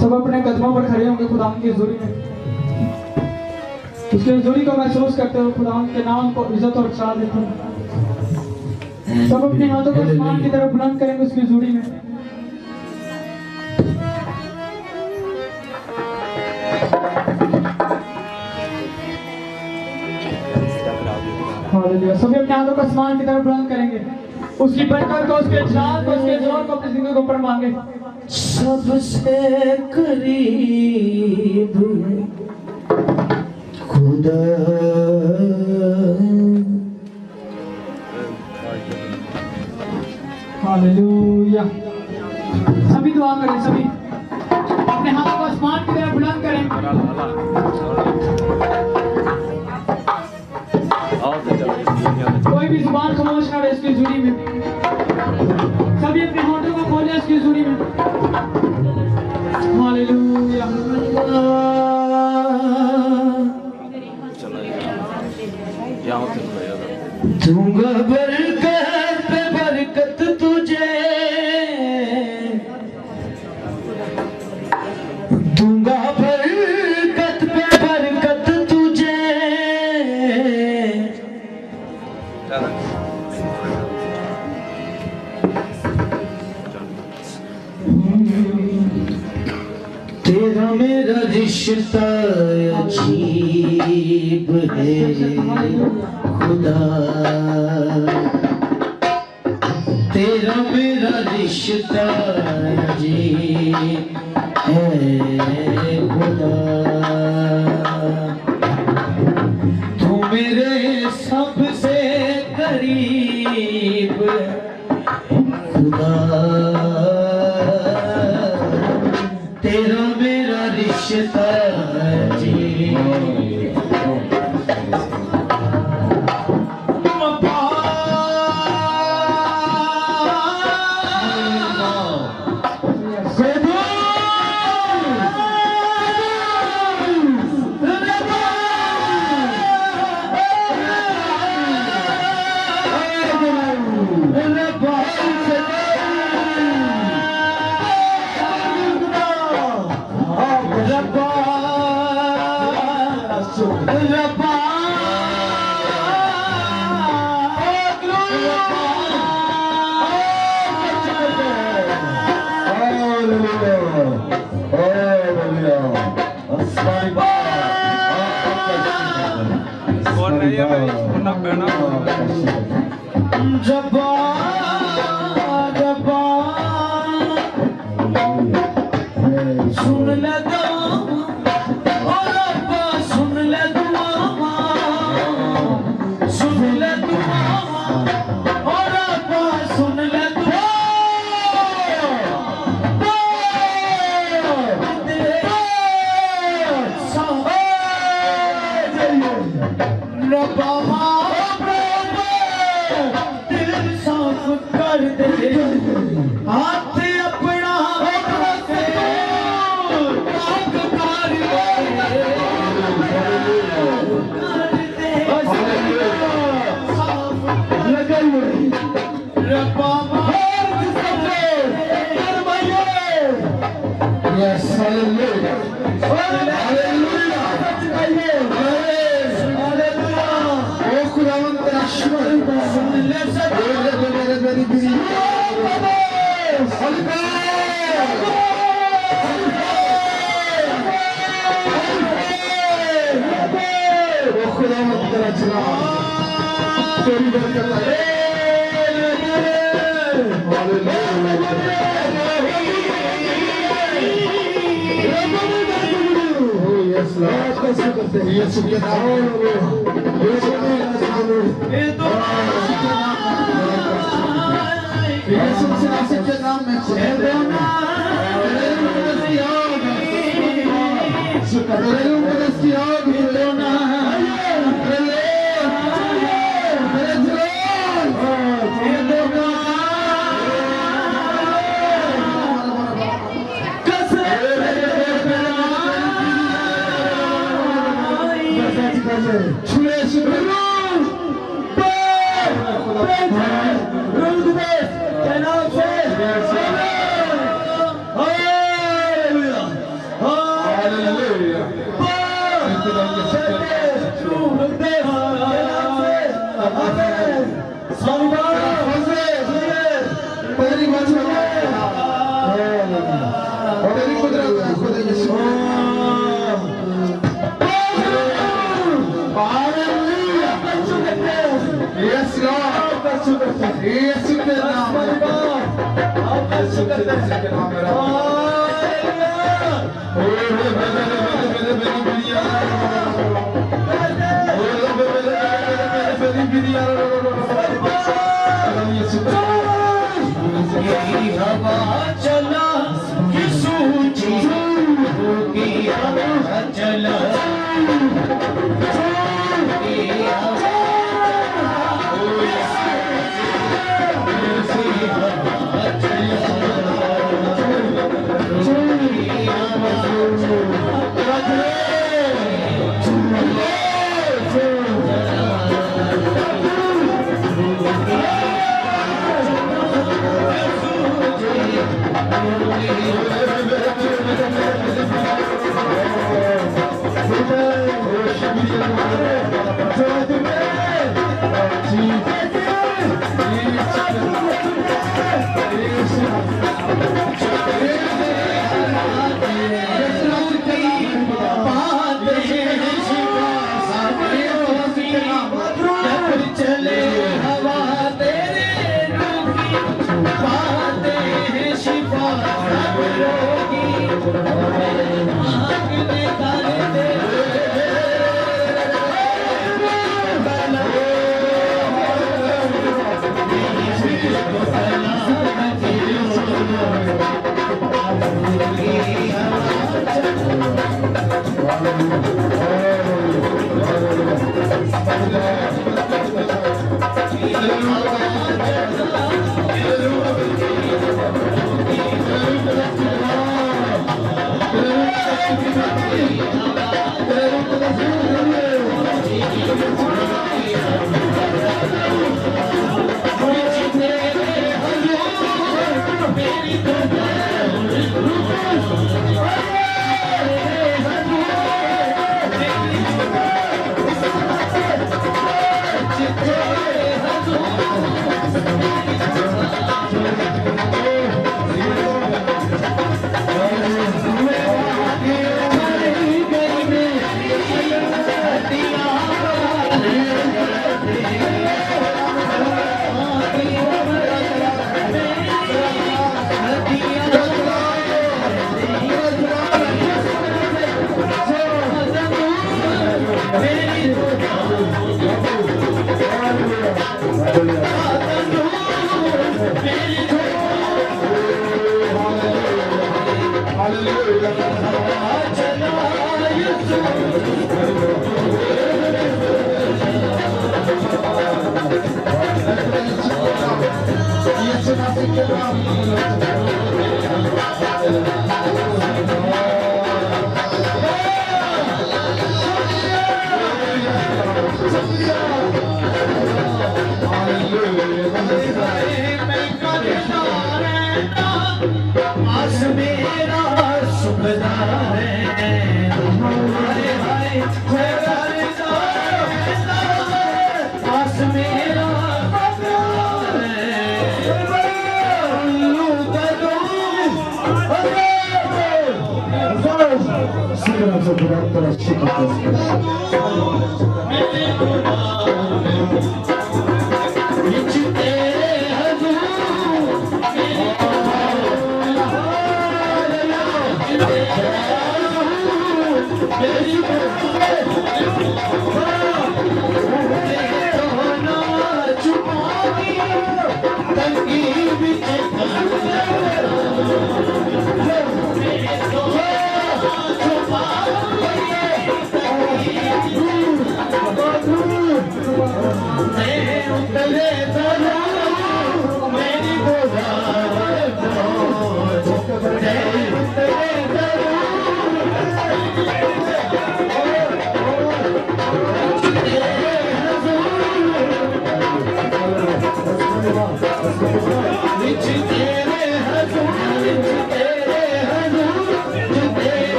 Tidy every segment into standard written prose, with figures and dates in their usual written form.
सब अपने कदमों पर खड़े होंगे खुदा की हुजूरी में, उसके हुजूरी को महसूस करते हुए खुदा के नाम को इज्जत और शान देते हैं। सब अपने हाथों को आसमान की तरफ बुलंद करेंगे उसकी हुजूरी में। हालेलुया। सभी अपने हाथों को आसमान की तरफ बुलंद करेंगे, उसकी बरकत को, उसके जान को, उसके जोर को अपनी जिंदगी के ऊपर मांगे। सबसे करीब खुदा, हालेलुया। सभी दुआ करें, सभी अपने हाथों को आसमान की तरफ बुलंद करें। कोई भी जुबान खामोश ना रहे इसकी हुजूरी में। सभी अपने होठों को खोले इसकी हुजूरी में। हालेलुया। दूंगा बरकत पे बरकत तुझे, दूंगा बरकत पे बरकत तुझे, तेरा मेरा रिश्ता अजीब है खुदा, तेरा मेरा रिश्ता अजीब है खुदा, तू मेरे सबसे करीब खुदा, तेरा मेरा रिश्ता अजीब। सुन ले हाथ अपना Yes, hallelujah. Hallelujah. Hallelujah. Oh, खुदावंद तेरा शुक्र है। खुदावंद तेरा जलाल, तेरी बरकत है। यीशु के नाम में, यीशु के नाम में, यीशु के नाम में छुए चला सूची चला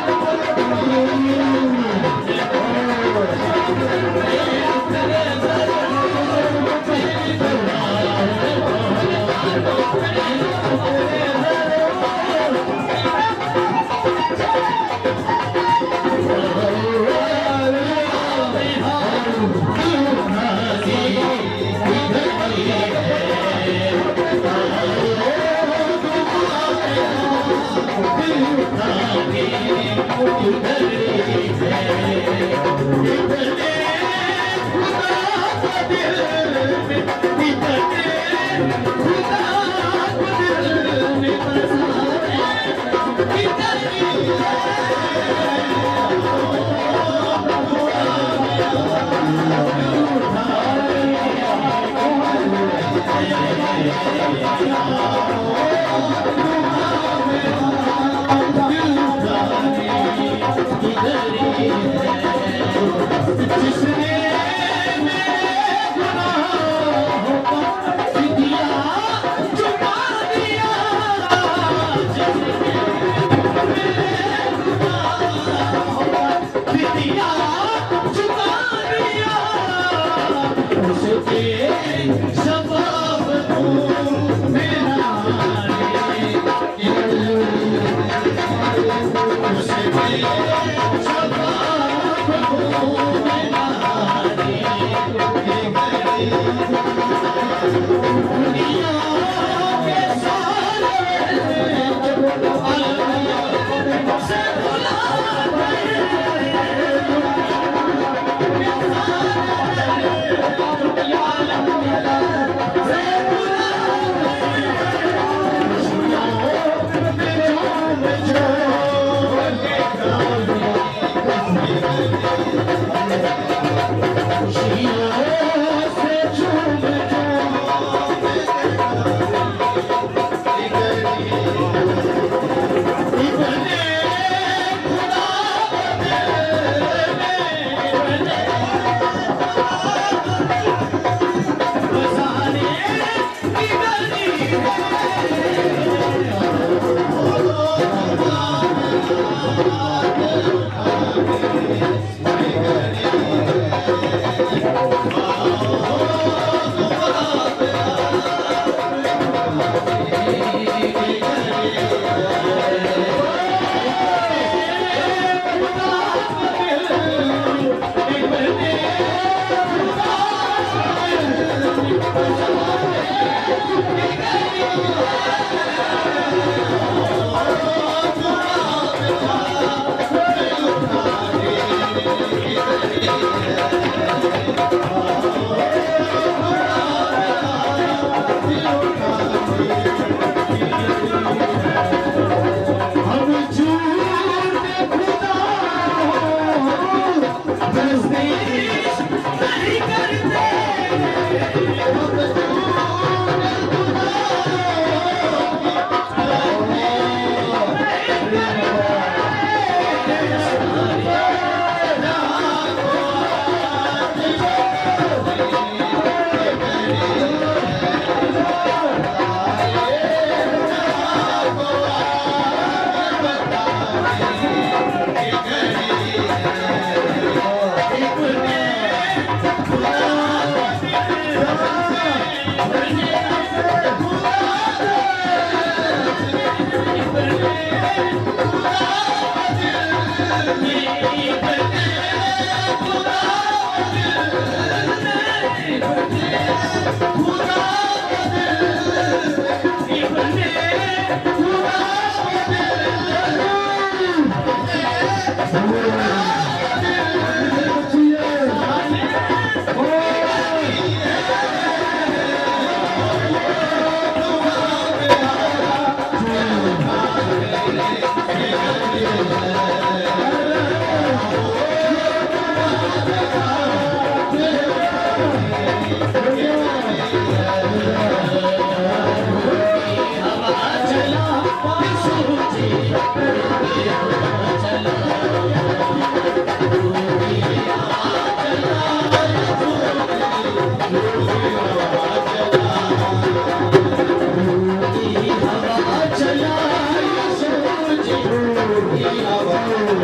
Yeah.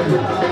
जितलाई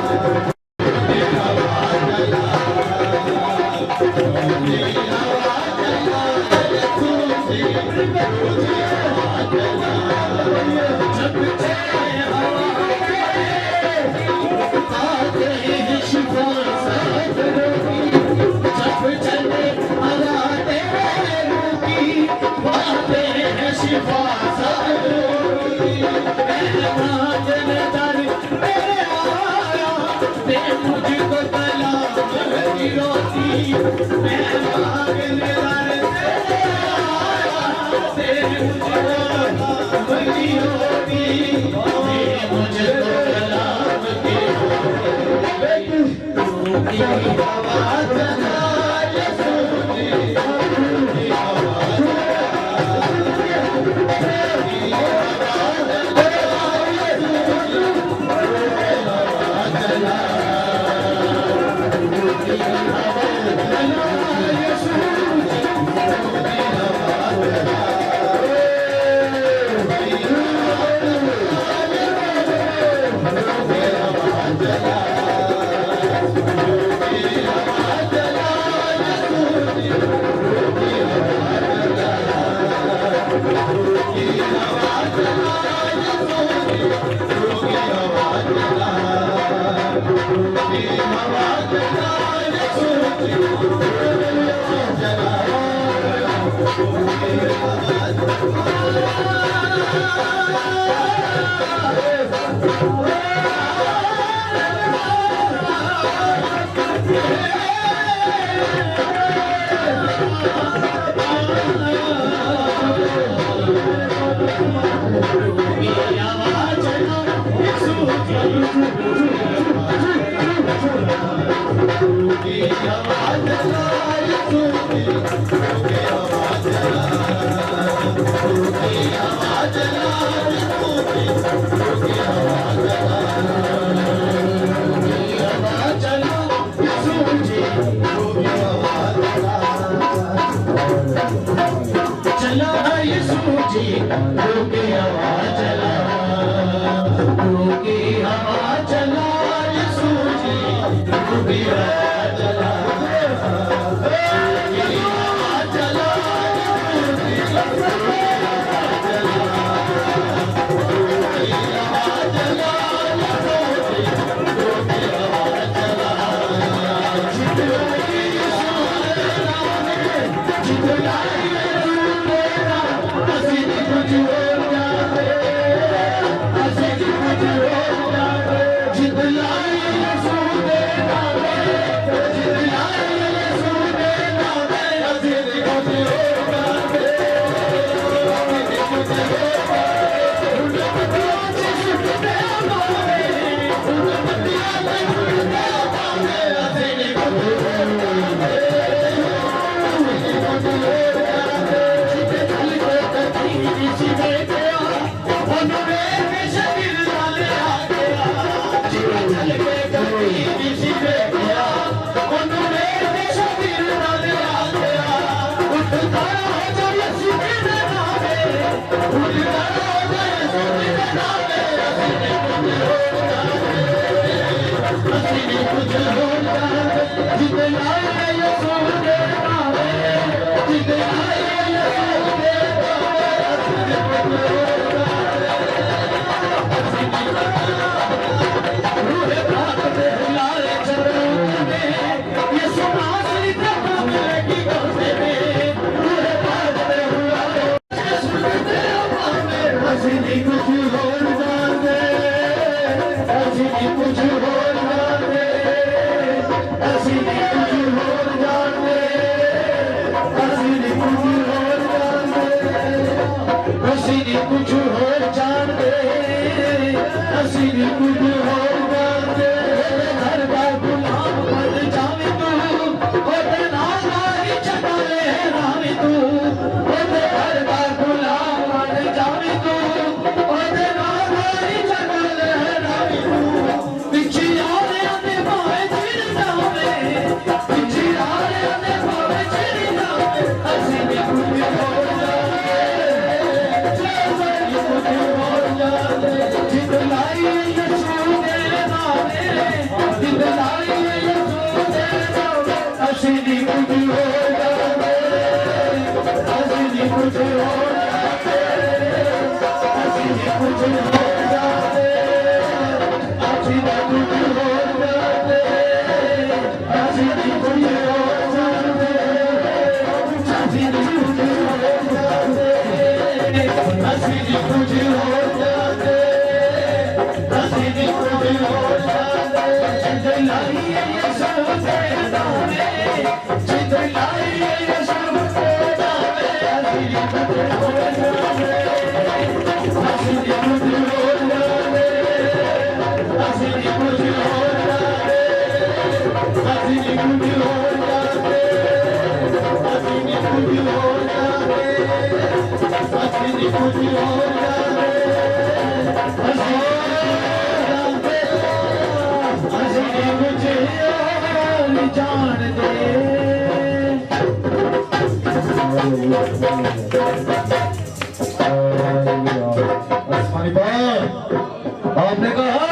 आसमानी बाप आपने कहा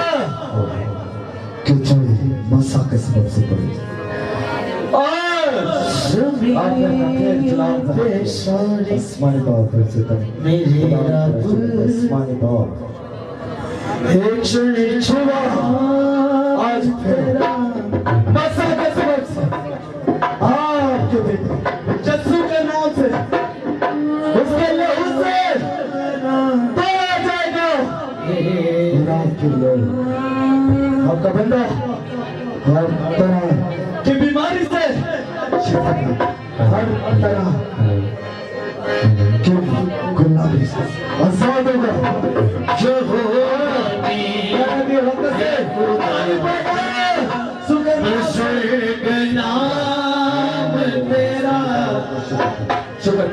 कि चोरी मसा के सबब से पड़ी आसमानी बाप फिर से आसमानी बाप एक चोरी छुआ आज फिर मसा के सबब से आपके बेटे जस्सू के नाम से उसके लहू से तोड़ा जाएगा आपके लोग आपका बंदा हर तरह की बीमारी से हर तरह की गुलाबी से आजाद होगा जो हो नाम तेरा शुक्र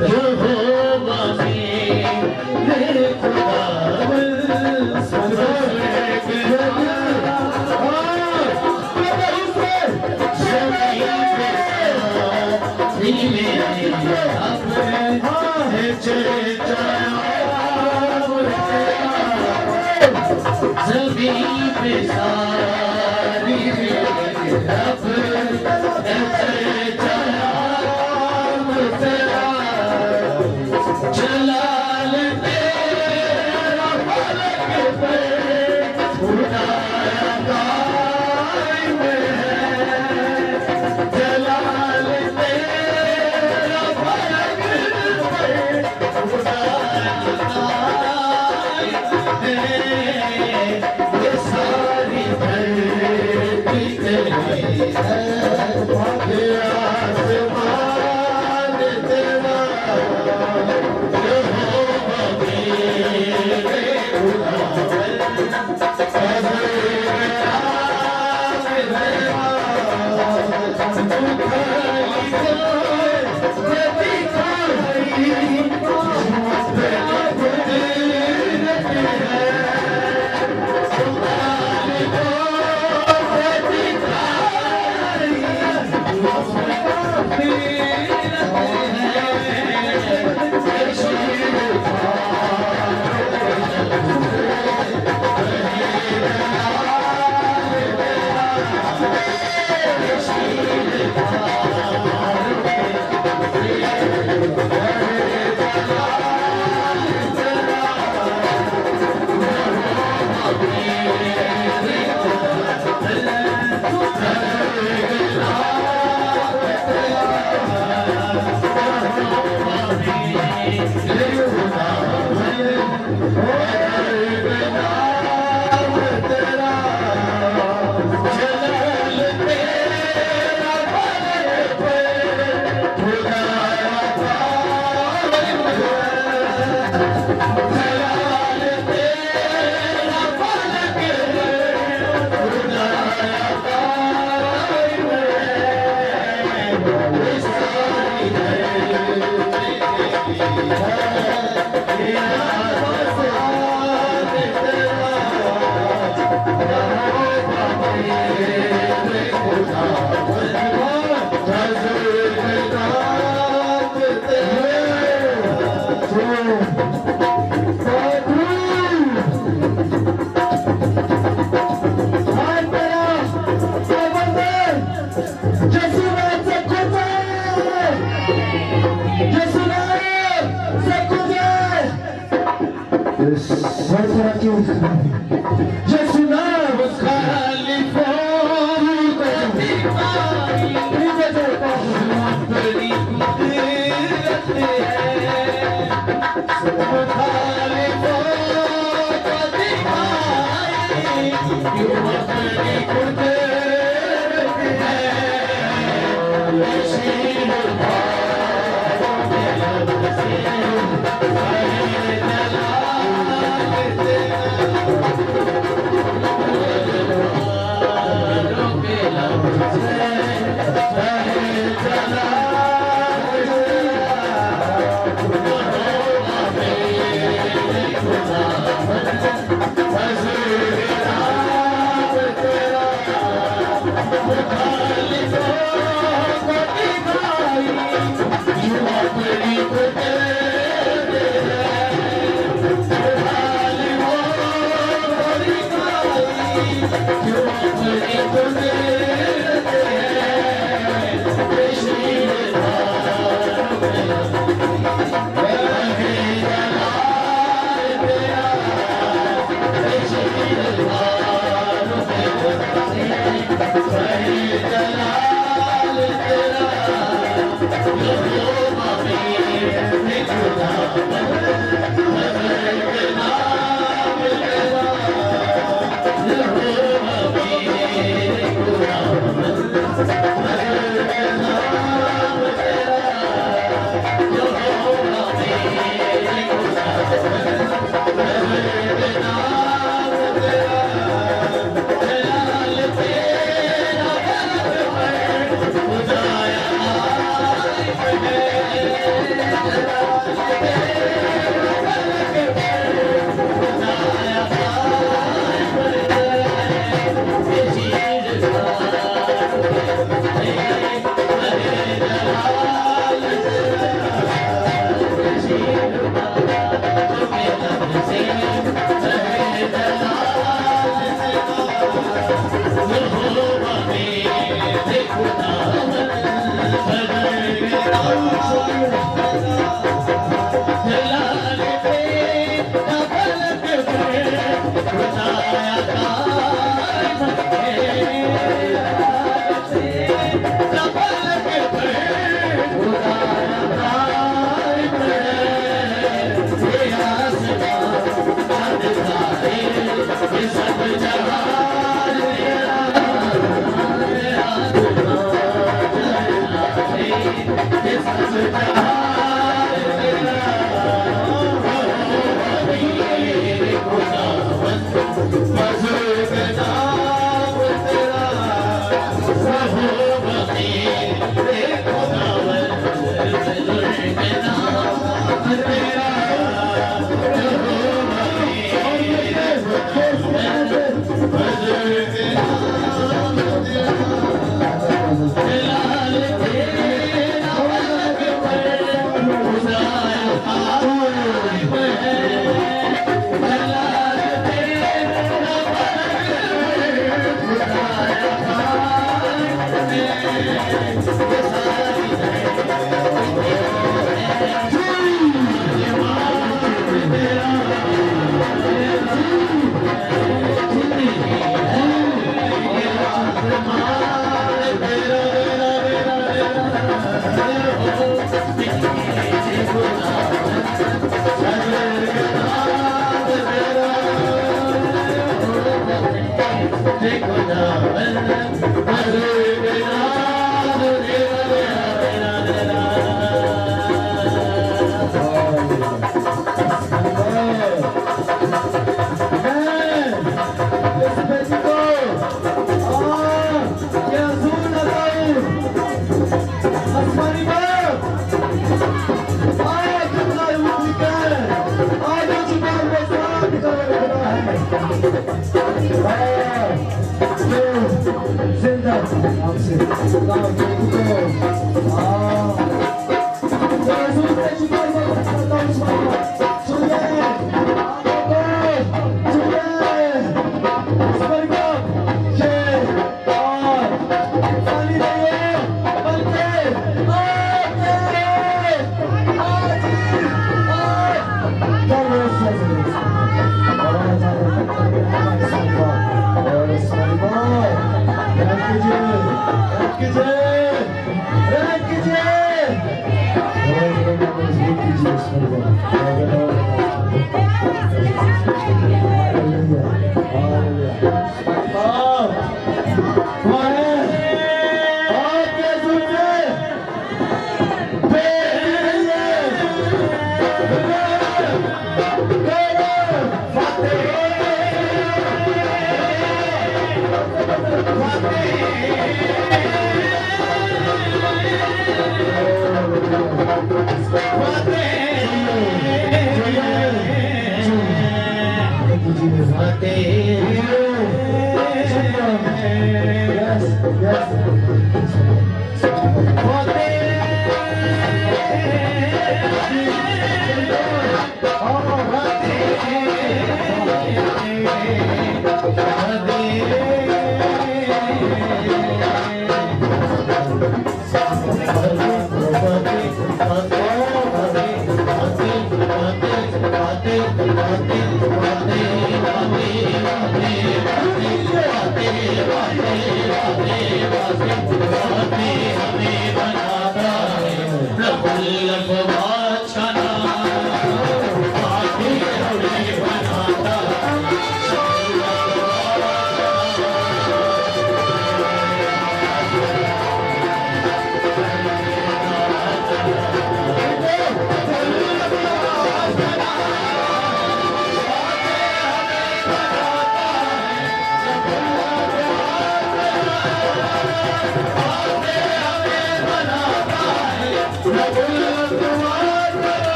You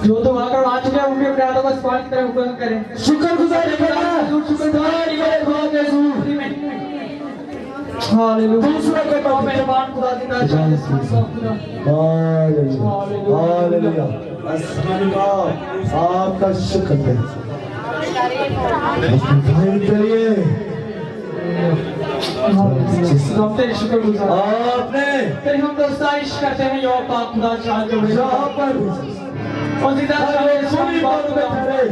जो तो आकर आ चुके हैं उनके अपने हाथों को स्पर्श करें हुक्म करें शुक्रगुजारी करें शुक्रगुजारी करें खुदा के हालेलुया दूसरों के पास मेहरबान खुदा की तारीफ हालेलुया हालेलुया आसमान का आपका शुक्र है करिए हम तेरे शुक्रगुजार आपने तेरी हम दोस्ताइश करते हैं यो पाक खुदा चाह जो है जहाँ पर और जिदा चाहे सभी बात में ठहरे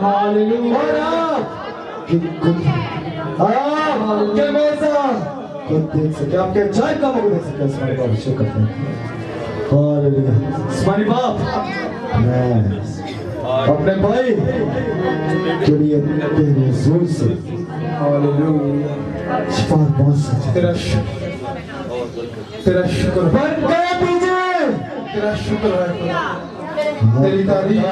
हालेलुया और आप के मौसा खुद देख सके आपके अच्छाई का मौका देख सके स्मारी बाप शुक्र करते हैं हालेलुया स्मारी बाप मैं अपने भाई के लिए तेरे जोर से हालेलुया शिफा बहुत सच्चा तेरा शुक्र बन गए दीजिए तेरा शुक्र है खुदा तेरी तारीफ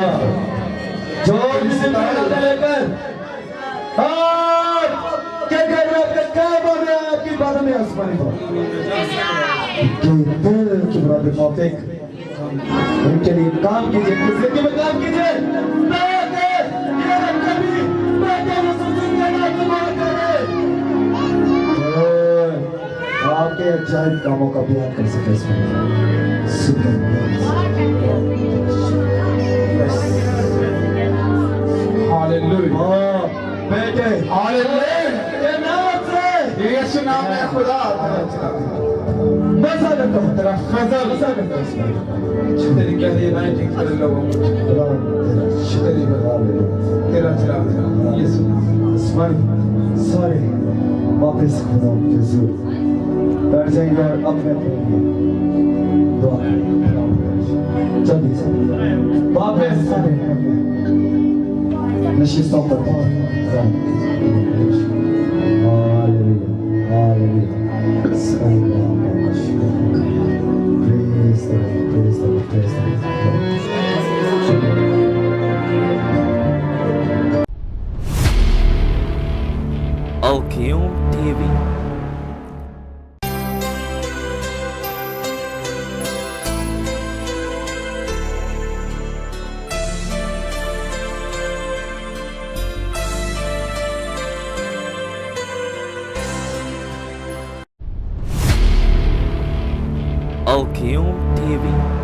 जो सितारा लेकर क्या कर रहे हैं क्या बोल रहे हैं आपकी बातों में आसमानी बात कि दिल की मुराद मौफिक उनके लिए काम कीजिए किसके लिए काम कीजिए कभी आपके अजायब कामों का बयान कर सके इसमें हालेलुया बेटे हालेलुया यीशु नाम में खुदा बसा करता हूँ तेरा फजल बसा करता हूँ इसमें तेरी गहरी नाइटिंग कर लोगों तेरा चला यीशु सारे वापस खुदा के हुजूर बैठ जाएंगे और अपने दुआ जल्दी से वापस सारे नशिस्तों पर hallelujah hallelujah Praise the Lord, praise the Lord, praise the Lord. Alqueum TV. Alqueum TV.